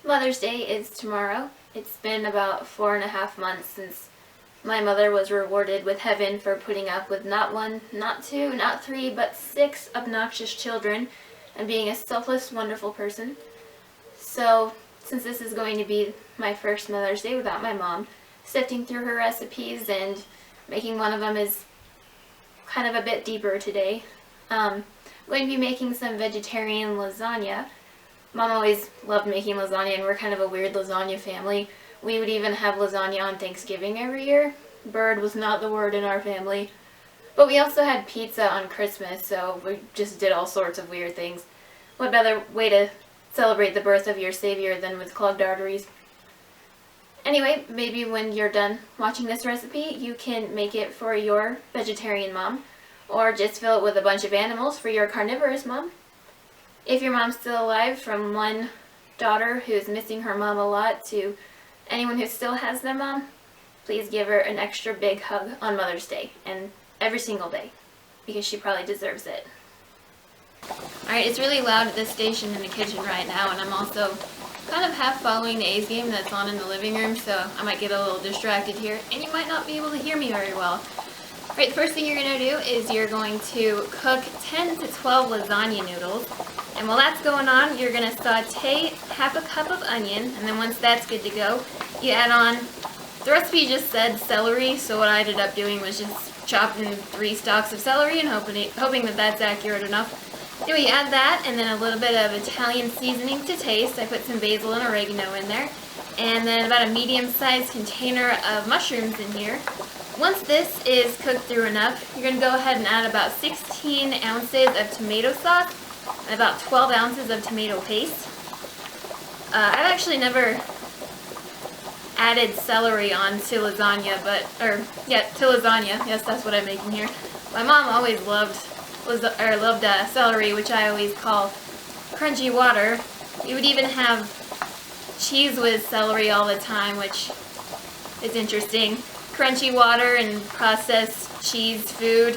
Mother's Day is tomorrow. It's been about 4.5 months since my mother was rewarded with heaven for putting up with not one, not two, not three, but 6 obnoxious children and being a selfless, wonderful person. So, since this is going to be my first Mother's Day without my mom, sifting through her recipes and making one of them is kind of a bit deeper today. I'm going to be making some vegetarian lasagna. Mom always loved making lasagna, and we're kind of a weird lasagna family. We would even have lasagna on Thanksgiving every year. Bird was not the word in our family. But we also had pizza on Christmas, so we just did all sorts of weird things. What better way to celebrate the birth of your savior than with clogged arteries? Anyway, maybe when you're done watching this recipe, you can make it for your vegetarian mom, or just fill it with a bunch of animals for your carnivorous mom. If your mom's still alive, from one daughter who's missing her mom a lot to anyone who still has their mom, please give her an extra big hug on Mother's Day, and every single day, because she probably deserves it. Alright, it's really loud at this station in the kitchen right now, and I'm also kind of half following the A's game that's on in the living room, so I might get a little distracted here, and you might not be able to hear me very well. Alright, the first thing you're going to do is you're going to cook 10 to 12 lasagna noodles. And while that's going on, you're going to saute half a cup of onion, and then once that's good to go, you add on, the recipe just said celery, so what I ended up doing was just chopping 3 stalks of celery and hoping that that's accurate enough. Anyway, you add that, and then a little bit of Italian seasoning to taste. I put some basil and oregano in there, and then about a medium-sized container of mushrooms in here. Once this is cooked through enough, you're going to go ahead and add about 16 ounces of tomato sauce and about 12 ounces of tomato paste. I've actually never added celery onto lasagna, to lasagna. Yes, that's what I'm making here. My mom always loved celery, which I always call crunchy water. We would even have cheese with celery all the time, which is interesting. Crunchy water and processed cheese food.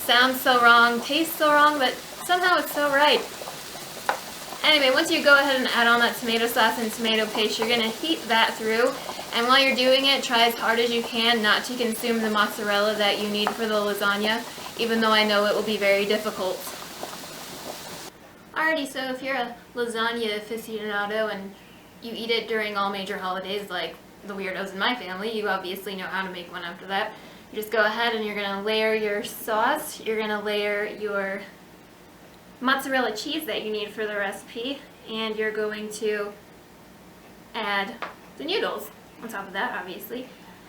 Sounds so wrong, tastes so wrong, but somehow it's so right. Anyway, once you go ahead and add on that tomato sauce and tomato paste, you're going to heat that through. And while you're doing it, try as hard as you can not to consume the mozzarella that you need for the lasagna, even though I know it will be very difficult. Alrighty, so if you're a lasagna aficionado and you eat it during all major holidays like the weirdos in my family, you obviously know how to make one after that. You just go ahead and you're going to layer your sauce, you're going to layer your mozzarella cheese that you need for the recipe, and you're going to add the noodles on top of that, obviously.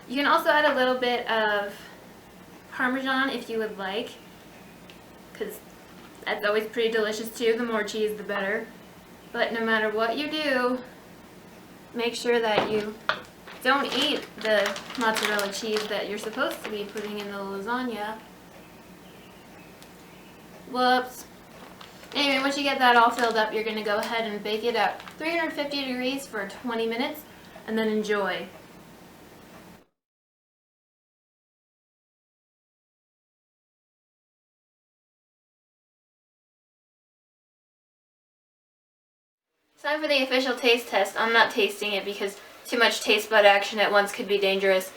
You can also add a little bit of Parmesan if you would like, because that's always pretty delicious too. The more cheese, the better. But no matter what you do, make sure that you don't eat the mozzarella cheese that you're supposed to be putting in the lasagna. Whoops. Anyway, once you get that all filled up, you're going to go ahead and bake it at 350 degrees for 20 minutes, and then enjoy. Time for the official taste test. I'm not tasting it because too much taste bud action at once could be dangerous.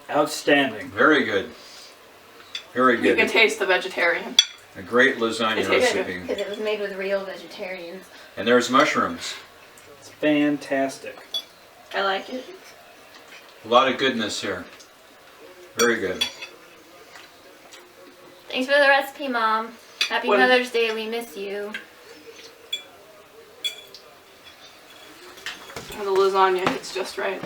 Outstanding. Very good. Very good. You can taste the vegetarian. A great lasagna recipe. Because it was made with real vegetarians. And there's mushrooms. It's fantastic. I like it. A lot of goodness here. Very good. Thanks for the recipe, Mom. Happy Mother's Day, we miss you. The lasagna, it's just right.